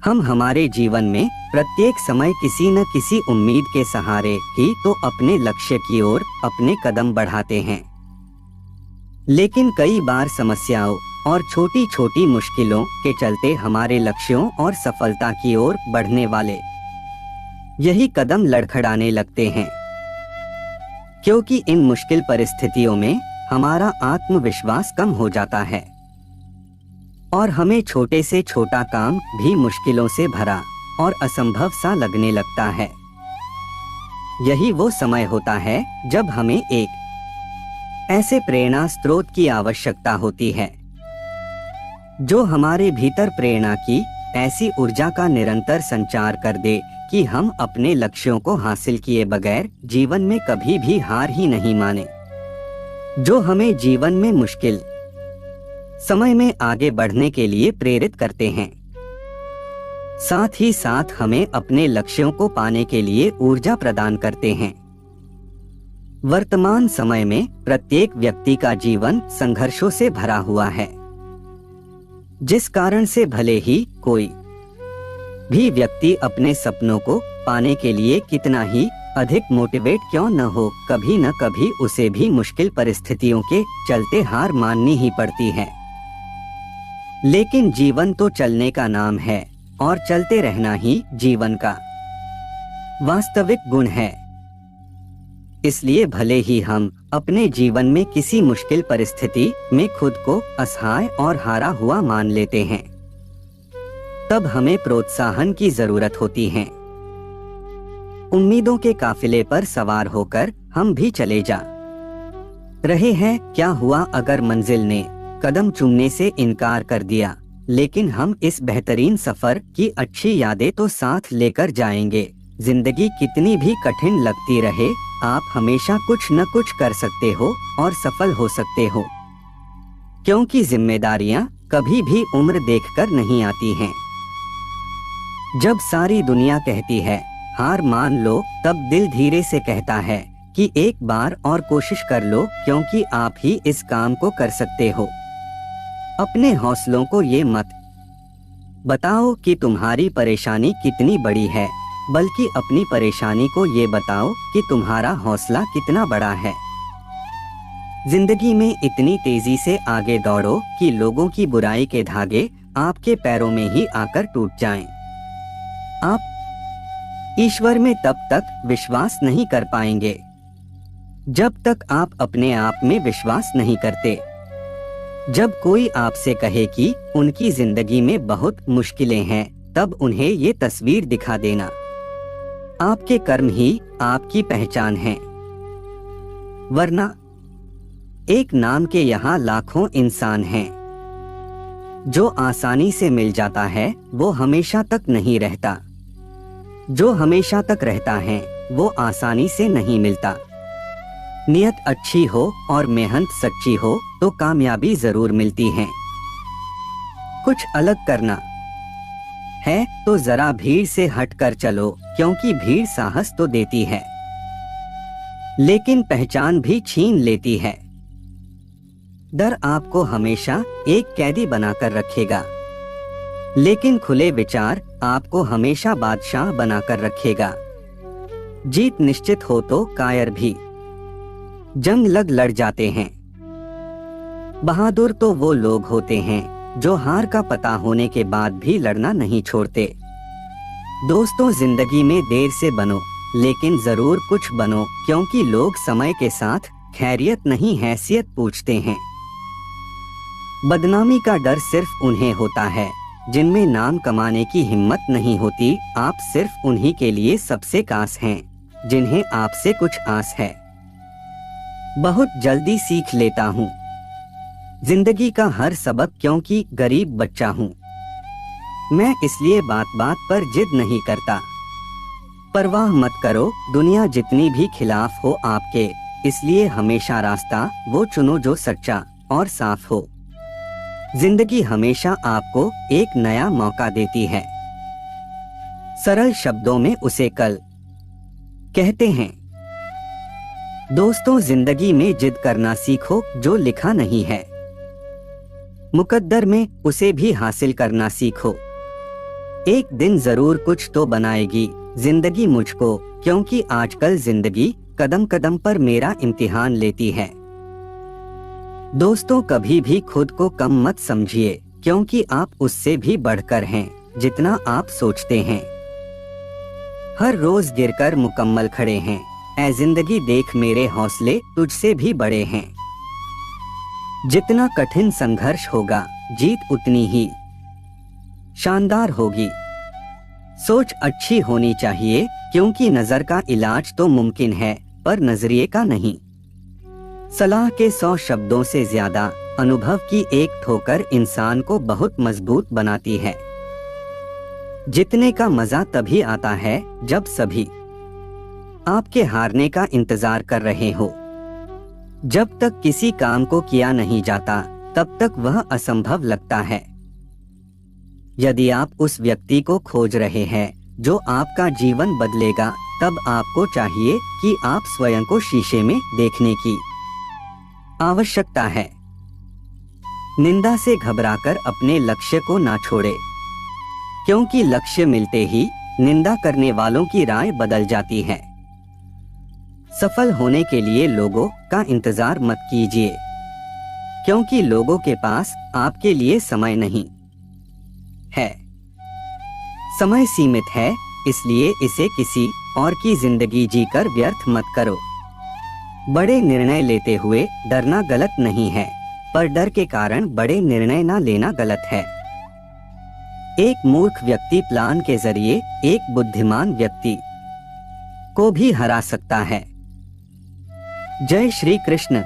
हम हमारे जीवन में प्रत्येक समय किसी न किसी उम्मीद के सहारे ही तो अपने लक्ष्य की ओर अपने कदम बढ़ाते हैं, लेकिन कई बार समस्याओं और छोटी छोटी मुश्किलों के चलते हमारे लक्ष्यों और सफलता की ओर बढ़ने वाले यही कदम लड़खड़ाने लगते हैं, क्योंकि इन मुश्किल परिस्थितियों में हमारा आत्मविश्वास कम हो जाता है और हमें छोटे से छोटा काम भी मुश्किलों से भरा और असंभव सा लगने लगता है। यही वो समय होता है जब हमें एक ऐसे प्रेरणा स्रोत की आवश्यकता होती है जो हमारे भीतर प्रेरणा की ऐसी ऊर्जा का निरंतर संचार कर दे कि हम अपने लक्ष्यों को हासिल किए बगैर जीवन में कभी भी हार ही नहीं माने, जो हमें जीवन में मुश्किल समय में आगे बढ़ने के लिए प्रेरित करते हैं, साथ ही साथ हमें अपने लक्ष्यों को पाने के लिए ऊर्जा प्रदान करते हैं। वर्तमान समय में प्रत्येक व्यक्ति का जीवन संघर्षों से भरा हुआ है, जिस कारण से भले ही कोई भी व्यक्ति अपने सपनों को पाने के लिए कितना ही अधिक मोटिवेट क्यों न हो, कभी न कभी उसे भी मुश्किल परिस्थितियों के चलते हार माननी ही पड़ती है। लेकिन जीवन तो चलने का नाम है और चलते रहना ही जीवन का वास्तविक गुण है। इसलिए भले ही हम अपने जीवन में किसी मुश्किल परिस्थिति में खुद को असहाय और हारा हुआ मान लेते हैं, तब हमें प्रोत्साहन की जरूरत होती है। उम्मीदों के काफिले पर सवार होकर हम भी चले जा रहे हैं। क्या हुआ अगर मंजिल ने कदम चूमने से इनकार कर दिया, लेकिन हम इस बेहतरीन सफर की अच्छी यादें तो साथ लेकर जाएंगे। जिंदगी कितनी भी कठिन लगती रहे, आप हमेशा कुछ न कुछ कर सकते हो और सफल हो सकते हो, क्योंकि जिम्मेदारियां कभी भी उम्र देखकर नहीं आती हैं। जब सारी दुनिया कहती है हार मान लो, तब दिल धीरे से कहता है कि एक बार और कोशिश कर लो, क्योंकि आप ही इस काम को कर सकते हो। अपने हौसलों को ये मत बताओ कि तुम्हारी परेशानी कितनी बड़ी है, बल्कि अपनी परेशानी को ये बताओ कि तुम्हारा हौसला कितना बड़ा है। जिंदगी में इतनी तेजी से आगे दौड़ो कि लोगों की बुराई के धागे आपके पैरों में ही आकर टूट जाएं। आप ईश्वर में तब तक विश्वास नहीं कर पाएंगे जब तक आप अपने आप में विश्वास नहीं करते। जब कोई आपसे कहे कि उनकी जिंदगी में बहुत मुश्किलें हैं, तब उन्हें ये तस्वीर दिखा देना। आपके कर्म ही आपकी पहचान है, वरना एक नाम के यहाँ लाखों इंसान हैं। जो आसानी से मिल जाता है वो हमेशा तक नहीं रहता, जो हमेशा तक रहता है वो आसानी से नहीं मिलता। नियत अच्छी हो और मेहनत सच्ची हो तो कामयाबी जरूर मिलती है। कुछ अलग करना है तो जरा भीड़ से हटकर चलो, क्योंकि भीड़ साहस तो देती है, लेकिन पहचान भी छीन लेती है। डर आपको हमेशा एक कैदी बनाकर रखेगा, लेकिन खुले विचार आपको हमेशा बादशाह बनाकर रखेगा। जीत निश्चित हो तो कायर भी जंग लड़ जाते हैं। बहादुर तो वो लोग होते हैं जो हार का पता होने के बाद भी लड़ना नहीं छोड़ते। दोस्तों, जिंदगी में देर से बनो, लेकिन जरूर कुछ बनो, क्योंकि लोग समय के साथ खैरियत नहीं हैसियत पूछते हैं। बदनामी का डर सिर्फ उन्हें होता है जिनमें नाम कमाने की हिम्मत नहीं होती। आप सिर्फ उन्हीं के लिए सबसे खास हैं जिन्हें आपसे कुछ आस है। बहुत जल्दी सीख लेता हूँ जिंदगी का हर सबक, क्योंकि गरीब बच्चा हूँ मैं, इसलिए बात बात पर जिद नहीं करता। परवाह मत करो दुनिया जितनी भी खिलाफ हो आपके, इसलिए हमेशा रास्ता वो चुनो जो सच्चा और साफ हो। जिंदगी हमेशा आपको एक नया मौका देती है, सरल शब्दों में उसे कल कहते हैं। दोस्तों, जिंदगी में जिद करना सीखो, जो लिखा नहीं है मुकद्दर में उसे भी हासिल करना सीखो। एक दिन जरूर कुछ तो बनाएगी जिंदगी मुझको, क्योंकि आजकल जिंदगी कदम कदम पर मेरा इम्तिहान लेती है। दोस्तों, कभी भी खुद को कम मत समझिए, क्योंकि आप उससे भी बढ़कर हैं जितना आप सोचते हैं। हर रोज गिरकर मुकम्मल खड़े हैं, ऐ जिंदगी देख मेरे हौसले तुझसे भी बड़े हैं। जितना कठिन संघर्ष होगा जीत उतनी ही शानदार होगी। सोच अच्छी होनी चाहिए, क्योंकि नजर का इलाज तो मुमकिन है पर नजरिए का नहीं। सलाह के 100 शब्दों से ज्यादा अनुभव की एक ठोकर इंसान को बहुत मजबूत बनाती है। जीतने का मजा तभी आता है जब सभी आपके हारने का इंतजार कर रहे हो। जब तक किसी काम को किया नहीं जाता तब तक वह असंभव लगता है। यदि आप उस व्यक्ति को खोज रहे हैं जो आपका जीवन बदलेगा, तब आपको चाहिए कि आप स्वयं को शीशे में देखने की आवश्यकता है। निंदा से घबराकर अपने लक्ष्य को ना छोड़े, क्योंकि लक्ष्य मिलते ही निंदा करने वालों की राय बदल जाती है। सफल होने के लिए लोगों का इंतजार मत कीजिए, क्योंकि लोगों के पास आपके लिए समय नहीं है। समय सीमित है, इसलिए इसे किसी और की जिंदगी जीकर व्यर्थ मत करो। बड़े निर्णय लेते हुए डरना गलत नहीं है, पर डर के कारण बड़े निर्णय ना लेना गलत है। एक मूर्ख व्यक्ति प्लान के जरिए एक बुद्धिमान व्यक्ति को भी हरा सकता है। जय श्री कृष्ण।